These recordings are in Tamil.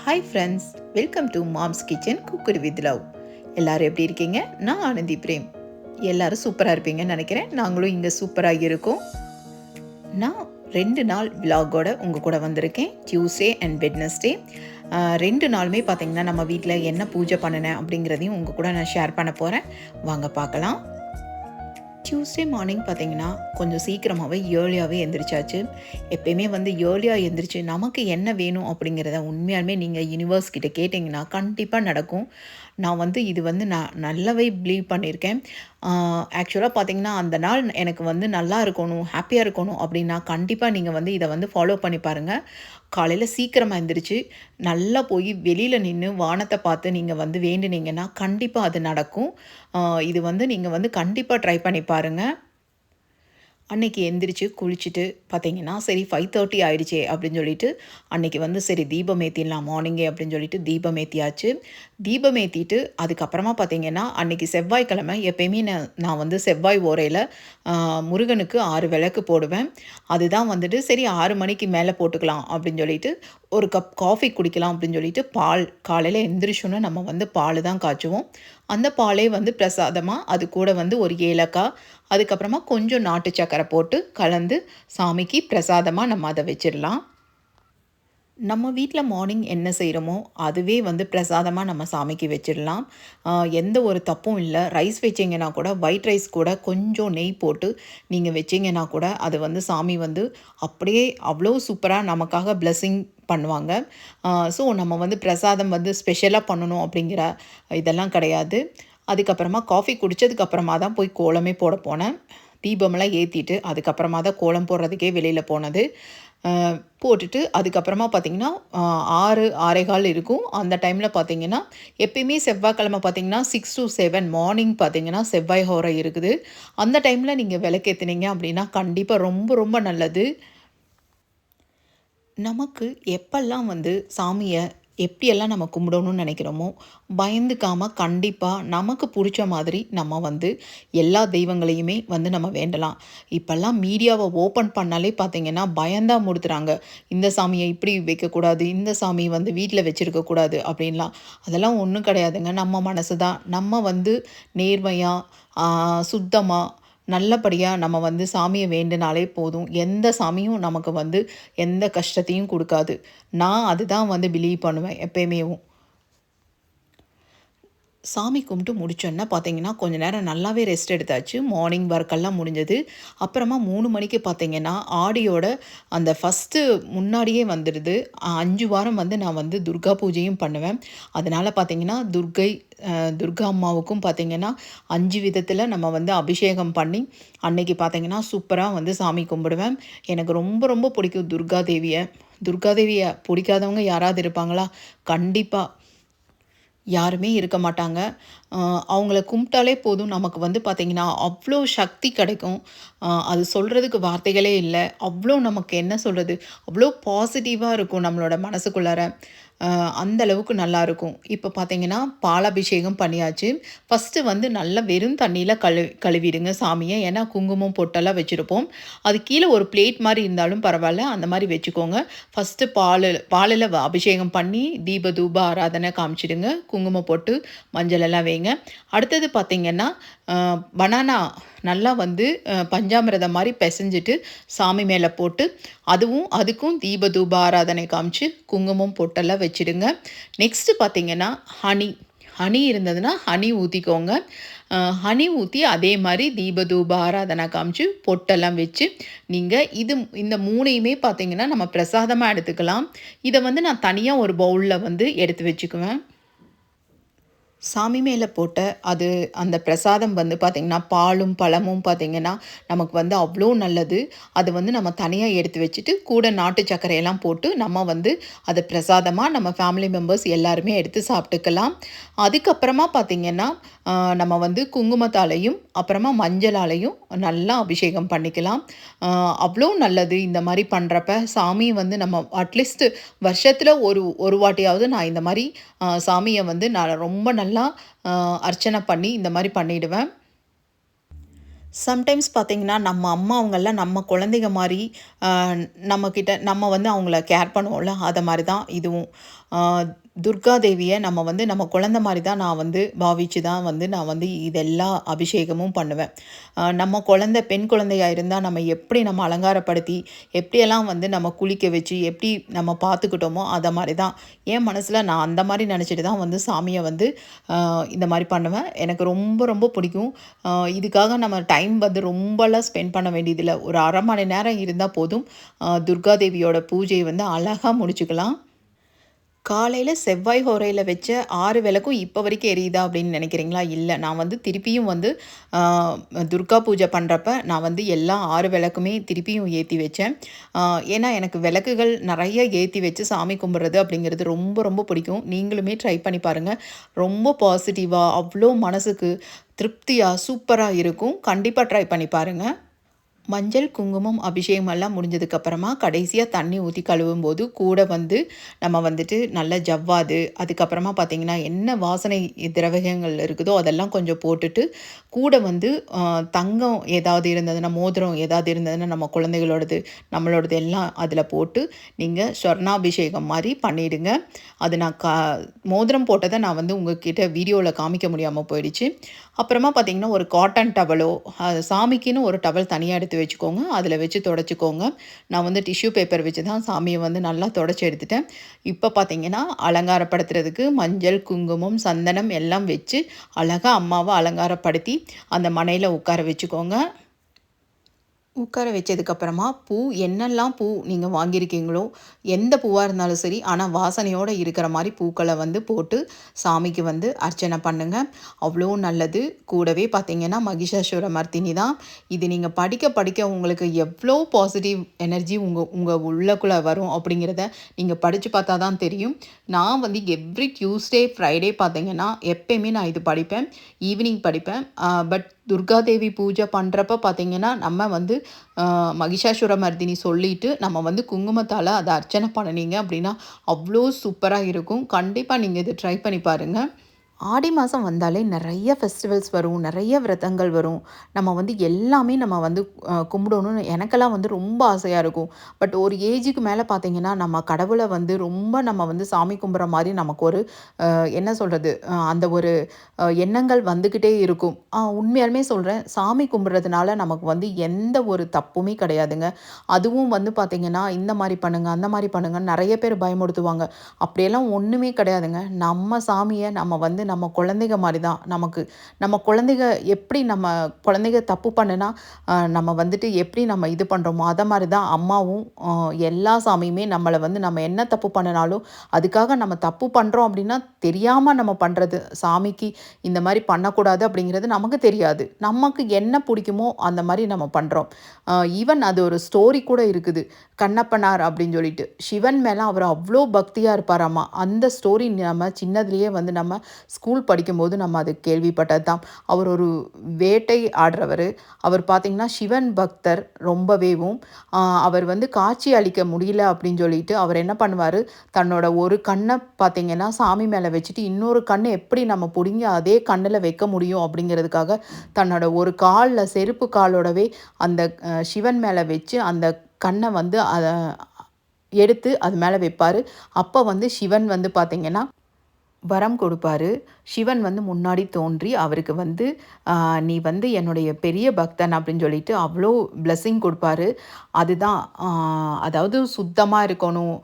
Hi friends, welcome to moms kitchen cooked with love. எல்லோரும் எப்படி இருக்கீங்க? நான் ஆனந்தி பிரேம். எல்லோரும் சூப்பராக இருப்பீங்கன்னு நினைக்கிறேன். நாங்களும் இங்கே சூப்பராக இருக்கோம். நான் 2 நாள் விலாகோட உங்கள் கூட வந்திருக்கேன். டியூஸ்டே அண்ட் வெட்னஸ்டே 2 நாளுமே பார்த்தீங்கன்னா நம்ம வீட்டில் என்ன பூஜை பண்ணினேன் அப்படிங்கிறதையும் உங்கள் கூட நான் ஷேர் பண்ண போகிறேன். வாங்க பார்க்கலாம். டியூஸ்டே மார்னிங் பார்த்தீங்கன்னா கொஞ்சம் சீக்கிரமாகவே ஏர்லியாகவே எந்திரிச்சாச்சு. எப்பயுமே வந்து ஏர்லியாக எந்திரிச்சு நமக்கு என்ன வேணும் அப்படிங்கிறத உண்மையாலுமே நீங்கள் யூனிவர்ஸ் கிட்ட கேட்டிங்கன்னா கண்டிப்பாக நடக்கும். நான் வந்து இது வந்து நான் நல்லாவே பிலீவ் பண்ணியிருக்கேன். ஆக்சுவலாக பார்த்தீங்கன்னா அந்த நாள் எனக்கு வந்து நல்லா இருக்கணும், ஹாப்பியாக இருக்கணும் அப்படின்னா கண்டிப்பாக நீங்கள் வந்து இதை வந்து ஃபாலோ பண்ணி பாருங்கள். காலையில் சீக்கிரமாக எந்திரிச்சு நல்லா போய் வெளியில் நின்று வானத்தை பார்த்து நீங்கள் வந்து வேண்டினீங்கன்னா கண்டிப்பாக அது நடக்கும். இது வந்து நீங்கள் வந்து கண்டிப்பாக ட்ரை பண்ணி பாருங்கள். அன்னைக்கு எந்திரிச்சு குளிச்சுட்டு பார்த்தீங்கன்னா சரி 5:30 ஆயிடுச்சே அப்படின்னு சொல்லிட்டு அன்னைக்கு வந்து சரி தீபம் ஏற்றிடலாம் மார்னிங்கே அப்படின்னு சொல்லிட்டு தீபம் ஏற்றியாச்சு. தீபம் ஏற்றிட்டு அதுக்கப்புறமா பார்த்தீங்கன்னா அன்னைக்கு செவ்வாய்க்கிழமை எப்பயுமே நான் வந்து செவ்வாய் ஓரையில் முருகனுக்கு 6 விளக்கு போடுவேன். அதுதான் வந்துட்டு சரி 6 மணிக்கு மேலே போட்டுக்கலாம் அப்படின்னு சொல்லிட்டு ஒரு கப் காஃபி குடிக்கலாம் அப்படின்னு சொல்லிட்டு பால் காலையில் எந்திரிச்சோன்னா நம்ம வந்து பால் தான் காய்ச்சுவோம். அந்த பாலே வந்து பிரசாதமாக அது கூட வந்து ஒரு ஏலக்காய் அதுக்கப்புறமா கொஞ்சம் நாட்டு சக்கரை போட்டு கலந்து சாமிக்கு பிரசாதமாக நம்ம அதை வச்சிடலாம். நம்ம வீட்டில் மார்னிங் என்ன செய்கிறோமோ அதுவே வந்து பிரசாதமாக நம்ம சாமிக்கு வச்சிடலாம். எந்த ஒரு தப்பும் இல்லை. ரைஸ் வச்சிங்கன்னா கூட ஒயிட் ரைஸ் கூட கொஞ்சம் நெய் போட்டு நீங்கள் வச்சிங்கன்னா கூட அது வந்து சாமி வந்து அப்படியே அவ்வளோ சூப்பராக நமக்காக பிளெஸ்ஸிங் பண்ணுவாங்க. ஸோ நம்ம வந்து பிரசாதம் வந்து ஸ்பெஷலாக பண்ணணும் அப்படிங்கிற இதெல்லாம் கிடையாது. அதுக்கப்புறமா காஃபி குடித்ததுக்கப்புறமா தான் போய் கோலமே போட போனேன். தீபமெல்லாம் ஏற்றிட்டு அதுக்கப்புறமா தான் கோலம் போடுறதுக்கே வெளியில் போனது. போட்டுட்டு அதுக்கப்புறமா பார்த்திங்கன்னா 6 6:15 இருக்கும். அந்த டைமில் பார்த்திங்கன்னா எப்பயுமே செவ்வாய்க்கிழமை பார்த்திங்கன்னா 6 to 7 மார்னிங் பார்த்திங்கன்னா செவ்வாய் ஹோரை இருக்குது. அந்த டைமில் நீங்கள் விளக்கேற்றுனீங்க அப்படின்னா கண்டிப்பாக ரொம்ப ரொம்ப நல்லது. நமக்கு எப்பெல்லாம் வந்து சாமியை எப்படியெல்லாம் நம்ம கும்பிடணும்னு நினைக்கிறோமோ பயந்துக்காமல் கண்டிப்பாக நமக்கு பிடிச்ச மாதிரி நம்ம வந்து எல்லா தெய்வங்களையுமே வந்து நம்ம வேண்டலாம். இப்போல்லாம் மீடியாவை ஓப்பன் பண்ணாலே பார்த்திங்கன்னா பயந்தான் முடுத்துறாங்க. இந்த சாமியை இப்படி வைக்கக்கூடாது, இந்த சாமி வந்து வீட்டில் வச்சுருக்கக்கூடாது அப்படின்லாம். அதெல்லாம் ஒன்றும் கிடையாதுங்க. நம்ம மனசு தான். நம்ம வந்து நேர்மையாக சுத்தமாக நல்லபடியாக நம்ம வந்து சாமியை வேண்டினாலே போதும். எந்த சாமியும் நமக்கு வந்து எந்த கஷ்டத்தையும் கொடுக்காது. நான் அதுதான் வந்து பிலீவ் பண்ணுவேன் எப்பயுமேவும். சாமி கும்பிட்டு முடிச்சோன்னே பார்த்தீங்கன்னா கொஞ்ச நேரம் நல்லாவே ரெஸ்ட் எடுத்தாச்சு. மார்னிங் ஒர்க்கெல்லாம் முடிஞ்சது. அப்புறமா 3 மணிக்கு பார்த்தீங்கன்னா ஆடியோட அந்த ஃபஸ்ட்டு முன்னாடியே வந்துடுது. 5 வாரம் வந்து நான் வந்து துர்கா பூஜையும் பண்ணுவேன். அதனால் பார்த்தீங்கன்னா துர்கா அம்மாவுக்கும் பார்த்தீங்கன்னா 5 விதத்தில் நம்ம வந்து அபிஷேகம் பண்ணி அன்னைக்கு பார்த்தீங்கன்னா சூப்பராக வந்து சாமி கும்பிடுவேன். எனக்கு ரொம்ப ரொம்ப பிடிக்கும் துர்காதேவியை பிடிக்காதவங்க யாராவது இருப்பாங்களா? கண்டிப்பாக யாருமே இருக்க மாட்டாங்க. அவங்கள கும்பிட்டாலே போதும் நமக்கு வந்து பார்த்திங்கன்னா அவ்வளோ சக்தி கிடைக்கும். அது சொல்கிறதுக்கு வார்த்தைகளே இல்லை. அவ்வளோ நமக்கு என்ன சொல்கிறது, அவ்வளோ பாசிட்டிவாக இருக்கும் நம்மளோட மனசுக்குள்ளார. அந்த அளவுக்கு நல்லாயிருக்கும். இப்போ பார்த்தீங்கன்னா பாலாபிஷேகம் பண்ணியாச்சு. ஃபஸ்ட்டு வந்து நல்லா வெறும் தண்ணியில் கழுவிடுங்க சாமியை. ஏன்னா குங்குமம் பொட்டெல்லாம் வச்சுருப்போம். அது கீழே ஒரு பிளேட் மாதிரி இருந்தாலும் பரவாயில்ல, அந்த மாதிரி வச்சுக்கோங்க. ஃபஸ்ட்டு பாலில் அபிஷேகம் பண்ணி தீப தூப ஆராதனை காமிச்சிடுங்க. குங்குமம் போட்டு மஞ்சள் எல்லாம் வைங்க. அடுத்தது பார்த்திங்கன்னா பனானா நல்லா வந்து பஞ்சாமிரதம் மாதிரி பிசைஞ்சிட்டு சாமி மேலே போட்டு அதுக்கும் தீப தூப ஆராதனை காமிச்சு குங்குமம் பொட்டெல்லாம் வச்சுடுங்க. நெக்ஸ்ட்டு பார்த்திங்கன்னா ஹனி இருந்ததுன்னா ஹனி ஊற்றிக்கோங்க. ஹனி ஊற்றி அதே மாதிரி தீப தூப ஆராதனை காமிச்சு பொட்டெல்லாம் வச்சு நீங்கள் இந்த 3யுமே பார்த்திங்கன்னா நம்ம பிரசாதமாக எடுத்துக்கலாம். இதை வந்து நான் தனியாக ஒரு பவுலில் வந்து எடுத்து வச்சுக்குவேன். சாமி மேலே போட்ட அந்த பிரசாதம் வந்து பார்த்திங்கன்னா பாலும் பழமும் பார்த்திங்கன்னா நமக்கு வந்து அவ்வளோ நல்லது. அது வந்து நம்ம தனியாக எடுத்து வச்சுட்டு கூட நாட்டு சர்க்கரையெல்லாம் போட்டு நம்ம வந்து அதை பிரசாதமாக நம்ம ஃபேமிலி மெம்பர்ஸ் எல்லாருமே எடுத்து சாப்பிட்டுக்கலாம். அதுக்கப்புறமா பார்த்திங்கன்னா நம்ம வந்து குங்குமத்தாலையும் அப்புறமா மஞ்சளாலையும் நல்லா அபிஷேகம் பண்ணிக்கலாம். அவ்வளோ நல்லது இந்த மாதிரி பண்ணுறப்ப. சாமி வந்து நம்ம அட்லீஸ்ட் வருஷத்தில் ஒரு வாட்டியாவது நான் இந்த மாதிரி சாமியை வந்து நான் ரொம்ப நல்லா அர்ச்சனை பண்ணி இந்த மாதிரி பண்ணிவிடுவேன். சம்டைம்ஸ் பார்த்தீங்கன்னா, நம்ம அம்மா அவங்கலாம் நம்ம குழந்தைங்க மாரி, அ நம்மகிட்ட நம்ம வந்து அவங்கள கேர் பண்ணுவோம்ல, அத மாரி தான் இதுவும். அ துர்கா தேவிய நம்ம வந்து நம்ம குழந்த மாரி தான் நான் வந்து பாவிச்சு தான் வந்து நான் வந்து இதெல்லா அபிஷேகமும் பண்ணுவேன். நம்ம குழந்தை பெண் குழந்தையா இருந்தா நம்ம எப்படி நம்ம அலங்காரப்படுத்தி, எப்படியெல்லாம் வந்து நம்ம குளிக்க வச்சு, எப்படி நம்ம பார்த்துக்கிட்டோமோ, அத மாரி தான். என் மனசுல நான் அந்த மாரி நெனச்சுட்டு தான் வந்து சாமிய வந்து இந்த மாரி பண்ணுவேன். எனக்கு ரொம்ப ரொம்ப பிடிக்கும். இதுக்காக நம்ம டைம் வந்து ரொம்பலாம் ஸ்பெண்ட் பண்ண வேண்டியதில்ல. ஒரு 1/2 மணி நேரம் இருந்தா போதும். துர்கா தேவியோட பூஜைய வந்து அழகா முடிச்சுக்கலாம். காலையில செவ்வாய் ஹோரையில வச்ச 6 விளக்கும் இப்ப வரைக்கும் எரியுதா அப்படின்னு நினைக்கிறீங்களா? இல்ல. நான் வந்து திருப்பியும் வந்து ஆ துர்கா பூஜை பண்றப்ப நான் வந்து எல்லா 6 விளக்குமே திருப்பியும் ஏத்தி வச்சேன். ஆ ஏன்னா எனக்கு விளக்குகள் நெறைய ஏத்தி வச்சு சாமி கும்பிடுறது அப்படிங்கிறது ரொம்ப ரொம்ப பிடிக்கும். நீங்களுமே ட்ரை பண்ணி பாருங்க. ரொம்ப பாசிட்டிவா, அவ்ளோ மனசுக்கு திருப்தியா, சூப்பரா இருக்கும். கண்டிப்பா ட்ரை பண்ணி பாருங்க. மஞ்சள், குங்குமம் அபிஷேகம் எல்லாம் முடிஞ்சதுக்கப்புறமா, கடைசியா தண்ணி ஊத்தி கழுவும்போது, கூட வந்து நம்ம வந்துட்டு நல்ல ஜவ்வாது, அதுக்கப்புறமா பார்த்தீங்கன்னா, என்ன வாசனை திரவியங்கள் இருக்குதோ, அதெல்லாம் கொஞ்சம் போட்டுட்டு, கூட வந்து அ தங்கம் ஏதாவது இருந்ததுன்னா, மோதிரம் ஏதாவது இருந்ததுன்னா, நம்ம குழந்தைகளோடது, நம்மளோடது எல்லாம் அதில போட்டு, நீங்க சொர்ணாபிஷேகம் மாரி பண்ணிடுங்க. அது நான் மோதிரம் போட்டத நான் வந்து உங்ககிட்ட வீடியோல காமிக்க முடியாம போயிடுச்சு. அப்புறமா பார்த்தீங்கன்னா, ஒரு காட்டன் டவலோ, சாமிக்குன்னு ஒரு டவல் தனியா எடுத்து வச்சுக்கோங்க. அதில வச்சு தொடச்சுக்கோங்க. நான் வந்து டிஷ்யூ பேப்பர் வச்சு தான் சாமிய வந்து நல்லா தொடச்சு எடுத்துட்டேன். இப்ப பார்த்தீங்கன்னா, அலங்காரப்படுத்துறதுக்கு மஞ்சள், குங்குமம், சந்தனம் எல்லாம் வச்சு, அழகா அம்மாவ அலங்காரப்படுத்தி, அந்த மணையில உட்கார வச்சுக்கோங்க. உட்கார வச்சதுக்கப்புறமா, பூ என்னெல்லாம் பூ நீங்க வாங்கியிருக்கீங்களோ, எந்த பூவா இருந்தாலும் சரி, ஆனா வாசனையோட இருக்கிற மாரி பூக்கள வந்து போட்டு, சாமிக்கு வந்து அர்ச்சனை பண்ணுங்க. அவ்வளோ நல்லது. கூடவே பார்த்தீங்கன்னா, மகிஷாசூரமர்த்தினி தான். இது நீங்க படிக்க படிக்க உங்களுக்கு எவ்வளோ பாசிட்டிவ் எனர்ஜி உங்க உங்க உள்ளக்குள்ள வரும் அப்படிங்கிறத, நீங்க படிச்சு பார்த்தா தான் தெரியும். நான் வந்து எவ்ரி டியூஸ்டே, ஃப்ரைடே பார்த்தீங்கன்னா, எப்பயுமே நான் இது படிப்பேன். ஈவினிங் படிப்பேன். பட் துர்காதேவி பூஜை பண்றப்ப பார்த்தீங்கன்னா, நம்ம வந்து மகிஷாசுரமர்தினி சொல்லிட்டு, நம்ம வந்து குங்குமத்தால அத அர்ச்சனை பண்ணுனீங்க அப்படின்னா, அவ்ளோ சூப்பரா இருக்கும். கண்டிப்பா நீங்க இத ட்ரை பண்ணி பாருங்க. ஆடி மாதம் வந்தாலே நிறைய ஃபெஸ்டிவல்ஸ் வரும், நிறைய விரதங்கள் வரும். நம்ம வந்து எல்லாமே நம்ம வந்து கும்பிடணும்னு எனக்கெல்லாம் வந்து ரொம்ப ஆசையா இருக்கும். பட் ஒரு ஏஜுக்கு மேல பார்த்தீங்கன்னா, நம்ம கடவுள வந்து ரொம்ப நம்ம வந்து சாமி கும்பிடுற மாரி நமக்கு ஒரு என்ன சொல்றது? அந்த ஒரு எண்ணங்கள் வந்துக்கிட்டே இருக்கும். உண்மையாலுமே சொல்றேன், சாமி கும்பிடுறதுனால நமக்கு வந்து எந்த ஒரு தப்புமே கிடையாதுங்க. அதுவும் வந்து பார்த்தீங்கன்னா, இந்த மாரி பண்ணுங்க, அந்த மாரி பண்ணுங்கன்னு நெறைய பேர் பயமுறுத்துவாங்க. அப்படியெல்லாம் ஒண்ணுமே கிடையாதுங்க. நம்ம சாமிய நம்ம வந்து நம்ம குழந்தைங்க மாரி தான். நம்ம குழந்தைங்க எப்படி நம்ம குழந்தைங்க தப்பு பண்ணுனா, நம்ம வந்துட்டு எப்படி நம்ம இது பண்றோமோ, அத மாரி தான் அம்மாவும் எல்லா சாமியுமே நம்மள வந்து நம்ம என்ன தப்பு பண்ணுனாலும், அதுக்காக நம்ம தப்பு பண்றோம் அப்படின்னா, தெரியாம நம்ம பண்றது. சாமிக்கு இந்த மாரி பண்ணக்கூடாது அப்படிங்கிறது நமக்கு தெரியாது. நமக்கு என்ன புடிக்குமோ அந்த மாரி நம்ம பண்றோம். ஈவன் அது ஒரு ஸ்டோரி கூட இருக்குது. கண்ணப்பனார் அப்படின்னு சொல்லிட்டு. சிவன் மேல அவர் அவ்ளோ பக்தியா இருப்பாராமா. அந்த ஸ்டோரி நம்ம சின்னதிலேயே வந்து நம்ம ஸ்கூல் படிக்கும்போது நம்ம அது கேள்விப்பட்டது தான். அவர் ஒரு வேட்டை ஆடுறவரு. அவர் பார்த்தீங்கன்னா, சிவன் பக்தர் ரொம்பவேவும். அ அவர் வந்து காட்சி அளிக்க முடியல அப்படின்னு சொல்லிட்டு, அவர் என்ன பண்ணுவாரு, தன்னோட ஒரு கண்ண பார்த்தீங்கன்னா, சாமி மேல வச்சுட்டு, இன்னொரு கண்ணு எப்படி நம்ம புடுங்கி அதே கண்ணுல வைக்க முடியும் அப்படிங்கிறதுக்காக, தன்னோட ஒரு கால்ல செருப்பு காலோடவே அந்த சிவன் மேல வச்சு, அந்த கண்ண வந்து எடுத்து அது மேல வைப்பாரு. அப்ப வந்து சிவன் வந்து பார்த்தீங்கன்னா, வரம் கொடுப்பாரு. சிவன் வந்து முன்னாடி தோன்றி அவருக்கு வந்து, "நீ வந்து என்னுடைய பெரிய பக்தன்" அப்படின்னு சொல்லிட்டு அவ்ளோ பிளெஸ்ஸிங் குடுப்பாரு. அதுதான் அதாவது சுத்தமா இருக்கணும்.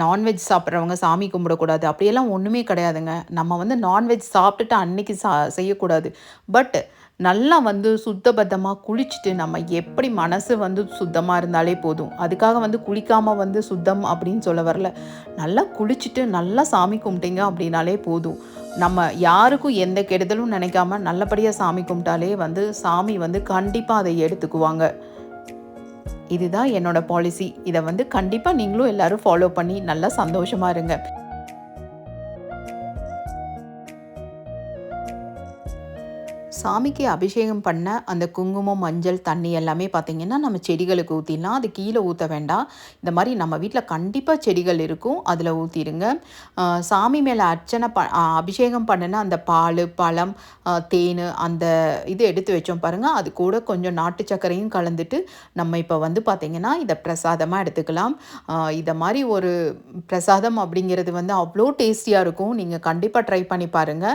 நான்வெஜ் சாப்பிட்றவங்க சாமி கும்பிடக்கூடாது. அப்படியெல்லாம் ஒண்ணுமே கிடையாதுங்க. நம்ம வந்து நான்வெஜ் சாப்பிட்டுட்டு அன்னைக்கு செய்யக்கூடாது. பட் நல்லா வந்து சுத்தபத்தமா குளிச்சுட்டு நம்ம எப்படி மனசு வந்து சுத்தமா இருந்தாலே போதும். அதுக்காக வந்து குளிக்காம வந்து சுத்தம் அப்படின்னு சொல்ல வரல. நல்லா குளிச்சுட்டு, நல்லா சாமி கும்பிட்டீங்க அப்படின்னாலே போதும். நம்ம யாருக்கும் எந்த கெடுதலும் நினைக்காம நல்லபடியா சாமி கும்பிட்டாலே வந்து, சாமி வந்து கண்டிப்பா அதை எடுத்துக்குவாங்க. இதுதான் என்னோட பாலிசி. இத வந்து கண்டிப்பா நீங்களும் எல்லாரும் ஃபாலோ பண்ணி நல்லா சந்தோஷமா இருங்க. சாமிக்கு அபிஷேகம் பண்ண அந்த குங்குமம், மஞ்சள், தண்ணி எல்லாமே பார்த்திங்கன்னா, நம்ம செடிகளுக்கு ஊத்திடலாம். அது கீழே ஊத்த வேண்டாம். இந்த மாரி நம்ம வீட்ல கண்டிப்பா செடிகள் இருக்கும். அதில ஊத்திருங்க. சாமி மேல அர்ச்சனை அபிஷேகம் பண்ணுன அந்த பாலு, பழம், தேனு அந்த இது எடுத்து வச்சோம் பாருங்க. அது கூட கொஞ்சம் நாட்டு சர்க்கரையும் கலந்துட்டு, நம்ம இப்ப வந்து பார்த்திங்கன்னா, இத பிரசாதமா எடுத்துக்கலாம். இத மாரி ஒரு பிரசாதம் அப்படிங்கிறது வந்து அவ்ளோ டேஸ்டியா இருக்கும். நீங்க கண்டிப்பா ட்ரை பண்ணி பாருங்க.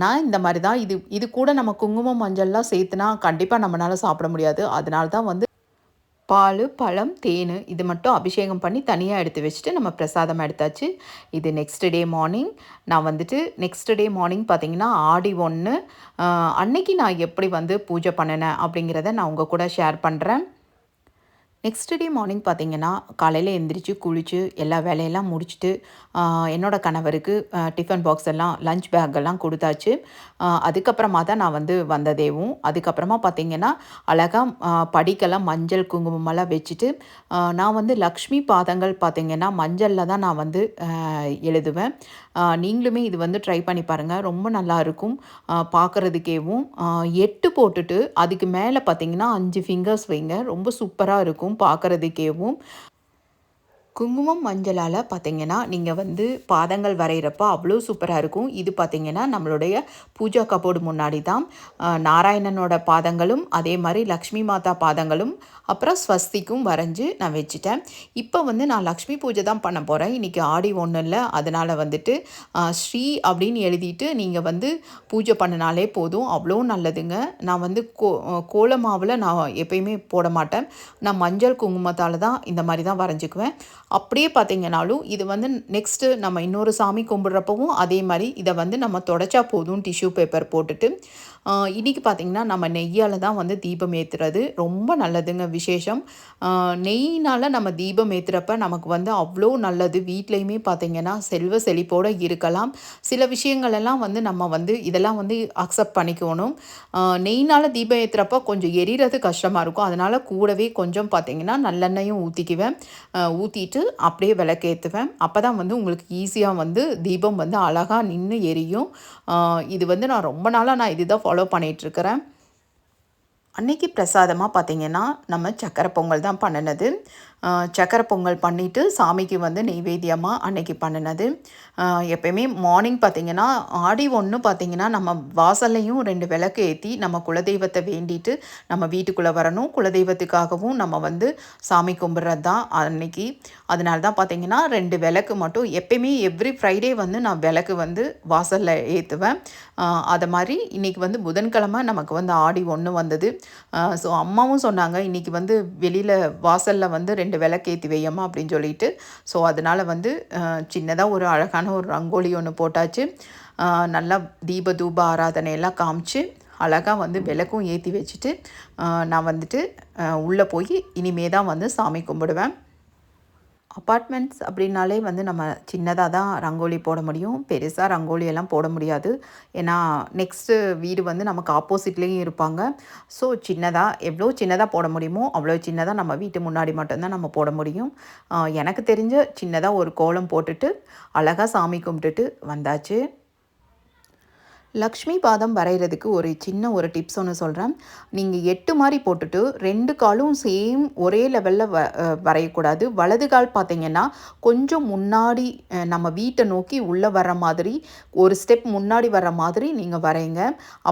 நான் இந்த மாரி தான் இது இது கூட நம்ம குங்குமம், மஞ்சள்லாம் சேர்த்துனா கண்டிப்பா நம்மனால சாப்பிட முடியாது. அதனால தான் வந்து பாலு, பழம், தேனு இது மட்டும் அபிஷேகம் பண்ணி தனியா எடுத்து வச்சுட்டு நம்ம பிரசாதமா எடுத்தாச்சு. இது நெக்ஸ்ட் டே மார்னிங். நான் வந்துட்டு நெக்ஸ்ட் டே மார்னிங் பார்த்தீங்கன்னா, ஆடி 1 அன்னைக்கு நான் எப்படி வந்து பூஜை பண்ணுனேன் அப்படிங்கிறத நான் உங்க கூட ஷேர் பண்றேன். நெக்ஸ்ட் டே மார்னிங் பார்த்தீங்கன்னா, காலையில எந்திரிச்சு, குளிச்சு, எல்லா வேலையெல்லாம் முடிச்சுட்டு, என்னோட கணவருக்கு டிஃபன் பாக்ஸ் எல்லாம், லஞ்ச் பேக் எல்லாம் குடுத்தாச்சு. அதுக்கப்புறமா தான் நான் வந்து வந்ததேவும். அதுக்கப்புறமா பார்த்தீங்கன்னா, அழகா படிக்கெல்லாம் மஞ்சள், குங்குமமெல்லாம் வச்சுட்டு, நான் வந்து லக்ஷ்மி பாதங்கள் பார்த்தீங்கன்னா, மஞ்சள்ல தான் நான் வந்து எழுதுவேன். நீங்களுமே இது வந்து ட்ரை பண்ணி பாருங்க. ரொம்ப நல்லாயிருக்கும். பார்க்குறதுக்கேவும். 8 போட்டுட்டு, அதுக்கு மேல பார்த்தீங்கன்னா, 5 ஃபிங்கர்ஸ் வைங்க. ரொம்ப சூப்பரா இருக்கும் பார்க்குறதுக்கேவும். குங்குமம், மஞ்சளால பார்த்தீங்கன்னா, நீங்க வந்து பாதங்கள் வரையிறப்ப அவ்ளோ சூப்பரா இருக்கும். இது பார்த்தீங்கன்னா, நம்மளுடைய பூஜா கபோர்டு முன்னாடி தான் நாராயணனோட பாதங்களும், அதே மாரி லக்ஷ்மி மாதா பாதங்களும், அப்புறம் ஸ்வஸ்திக்கும் வரைஞ்சு நான் வச்சுட்டேன். இப்போ வந்து நான் லக்ஷ்மி பூஜை தான் பண்ண போறேன். இன்னைக்கு ஆடி 1 அதனால வந்துட்டு ஸ்ரீ அப்படின்னு எழுதிட்டு நீங்க வந்து பூஜை பண்ணுனாலே போதும். அவ்ளோ நல்லதுங்க. நான் வந்து கோல மாவுல நான் எப்பயுமே போட மாட்டேன். நான் மஞ்சள், குங்குமத்தால தான் இந்த மாரி தான் வரைஞ்சுக்குவேன். அப்படியே பார்த்தீங்கனாலும், இது வந்து நெக்ஸ்ட்டு நம்ம இன்னொரு சாமி கும்பிடுறப்பவும் அதே மாரி இத வந்து நம்ம தொடச்சா போதும் டிஷ்யூ பேப்பர் போட்டுட்டு. இன்னைக்கு பார்த்தீங்கன்னா, நம்ம நெய்யால தான் வந்து தீபம் ஏத்துறது. ரொம்ப நல்லதுங்க விசேஷம். நெய்யினால நம்ம தீபம் ஏத்துறப்ப நமக்கு வந்து அவ்ளோ நல்லது. வீட்லயுமே பார்த்தீங்கன்னா, செல்வ செழிப்போட இருக்கலாம். சில விஷயங்கள் எல்லாம் வந்து நம்ம வந்து இதெல்லாம் வந்து அக்செப்ட் பண்ணிக்கணும். நெய்யினால தீபம் ஏத்துறப்ப கொஞ்சம் எரியிறது கஷ்டமா இருக்கும். அதனால கூடவே கொஞ்சம் பார்த்தீங்கன்னா, நல்லெண்ணெயும் ஊத்திக்குவேன். ஊத்திட்டு அப்படியே விளக்கேத்துவேன். அப்பதான் வந்து உங்களுக்கு ஈஸியா வந்து தீபம் வந்து அழகா நின்னு எரியும். இது வந்து நான் ரொம்ப நாளா நான் இதுதான் ஃபாலோ பண்ணிட்டுருக்கிறேன். அன்னைக்கு பிரசாதமா பார்த்தீங்கன்னா, நம்ம சக்கரை பொங்கல் தான் பண்ணுனது. சக்கரை பொங்கல் பண்ணிட்டு, சாமிக்கு வந்து நெய்வேத்தியமா அன்னைக்கு பண்ணுனது. எப்பயுமே மார்னிங் பார்த்தீங்கன்னா, ஆடி 1 பார்த்தீங்கன்னா, நம்ம வாசல்லையும் 2 விளக்கு ஏத்தி, நம்ம குலதெய்வத்த வேண்டிட்டு, நம்ம வீட்டுக்குள்ள வரணும். குலதெய்வத்துக்காகவும் நம்ம வந்து சாமி கும்பிடுறது தான் அன்னைக்கு. அதனால தான் பார்த்தீங்கன்னா, 2 விளக்கு மட்டும் எப்பயுமே எவ்ரி ஃப்ரைடே வந்து நான் விளக்கு வந்து வாசல்ல ஏத்துவேன். அத மாரி இன்னைக்கு வந்து புதன்கிழமை நமக்கு வந்து ஆடி 1 வந்தது. ஸோ அம்மாவும் சொன்னாங்க, "இன்னைக்கு வந்து வெளியில வாசல்ல வந்து 2 விளக்கேத்தி வையம்மா" அப்படின்னு சொல்லிட்டு. ஸோ அதனால வந்து சின்னதா ஒரு அழகான ஒரு ரங்கோலி ஒண்ணு போட்டாச்சு. அ நல்லா தீப தூப ஆராதனையெல்லாம் காமிச்சு, அழகா வந்து விளக்கும் ஏத்தி வச்சுட்டு, நான் வந்துட்டு உள்ள போயி இனிமே தான் வந்து சாமி கும்பிடுவேன். அப்பார்ட்மெண்ட்ஸ் அப்படின்னாலே வந்து நம்ம சின்னதா தான் ரங்கோலி போட முடியும். பெருசா ரங்கோலி எல்லாம் போட முடியாது. ஏன்னா, நெக்ஸ்ட்டு வீடு வந்து நமக்கு ஆப்போசிட்லேயும் இருப்பாங்க. ஸோ, சின்னதா எவ்வளோ சின்னதா போட முடியுமோ, அவ்வளோ சின்னதா நம்ம வீட்டு முன்னாடி மட்டும் தான் நம்ம போட முடியும். எனக்கு தெரிஞ்ச சின்னதா ஒரு கோலம் போட்டுட்டு, அழகா சாமி கும்பிட்டுட்டு வந்தாச்சு. லக்ஷ்மி பாதம் வரைகிறதுக்கு ஒரு சின்ன ஒரு டிப்ஸ் ஒன்று சொல்கிறேன். நீங்கள் 8 மாரி போட்டுட்டு 2 காலும் சேம் ஒரே லெவலில் வரையக்கூடாது. வலது கால் பார்த்தீங்கன்னா, கொஞ்சம் முன்னாடி நம்ம வீட்டை நோக்கி உள்ளே வர்ற மாதிரி, ஒரு ஸ்டெப் முன்னாடி வர்ற மாதிரி நீங்கள் வரைங்க.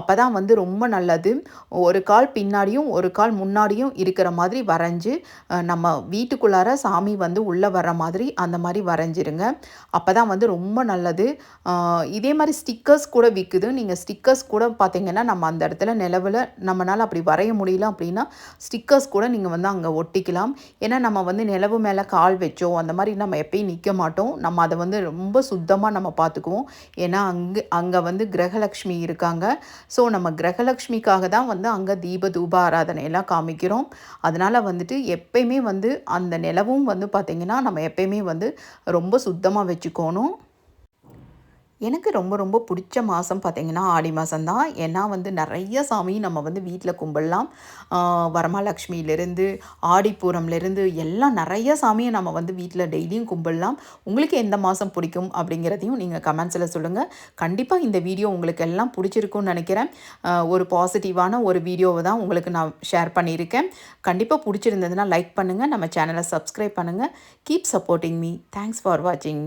அப்போ தான் வந்து ரொம்ப நல்லது. ஒரு கால் பின்னாடியும், ஒரு கால் முன்னாடியும் இருக்கிற மாதிரி வரைஞ்சு, நம்ம வீட்டுக்குள்ளார சாமி வந்து உள்ளே வர்ற மாதிரி அந்த மாரி வரைஞ்சிருங்க. அப்போ தான் வந்து ரொம்ப நல்லது. இதே மாரி ஸ்டிக்கர்ஸ் கூட விக்குது. நீங்க ஸ்டிக்கர்ஸ் கூட பார்த்தீங்கன்னா, நம்ம அந்த இடத்துல நிலவுல நம்மனால அப்படி வரைய முடியல அப்படின்னா, ஸ்டிக்கர்ஸ் கூட நீங்க வந்து அங்க ஒட்டிக்கலாம். ஏன்னா, நம்ம வந்து நிலவு மேல கால் வச்சோ, அந்த மாரி நம்ம எப்பயும் நிக்க மாட்டோம். நம்ம அத வந்து ரொம்ப சுத்தமா நம்ம பார்த்துக்குவோம். ஏன்னா, அங்க வந்து கிரகலக்ஷ்மி இருக்காங்க. ஸோ, நம்ம கிரகலக்ஷ்மிக்காக தான் வந்து அங்க தீப தூப ஆராதனையெல்லாம் காமிக்கிறோம். அதனால வந்துட்டு எப்பயுமே வந்து அந்த நிலவும் வந்து பார்த்தீங்கன்னா, நம்ம எப்பயுமே வந்து ரொம்ப சுத்தமா வச்சுக்கோணும். எனக்கு ரொம்ப ரொம்ப பிடிச்ச மாதம் பார்த்திங்கன்னா ஆடி மாதம் தான். ஏன்னா வந்து நிறைய சாமி நம்ம வந்து வீட்டில் கும்பிடலாம். வரமகாலட்சுமியிலேருந்து ஆடிப்பூரம்லேருந்து எல்லாம் நிறைய சாமியை நம்ம வந்து வீட்டில் டெய்லியும் கும்பிடலாம். உங்களுக்கு எந்த மாதம் பிடிக்கும் அப்படிங்கிறதையும் நீங்கள் கமெண்ட்ஸில் சொல்லுங்கள். கண்டிப்பாக இந்த வீடியோ உங்களுக்கு எல்லாம் பிடிச்சிருக்கும்னு நினைக்கிறேன். ஒரு பாசிட்டிவான ஒரு வீடியோவை தான் உங்களுக்கு நான் ஷேர் பண்ணியிருக்கேன். கண்டிப்பாக பிடிச்சிருந்ததுன்னா லைக் பண்ணுங்கள். நம்ம சேனலை சப்ஸ்கிரைப் பண்ணுங்கள். Keep supporting me. Thanks for வாட்சிங்.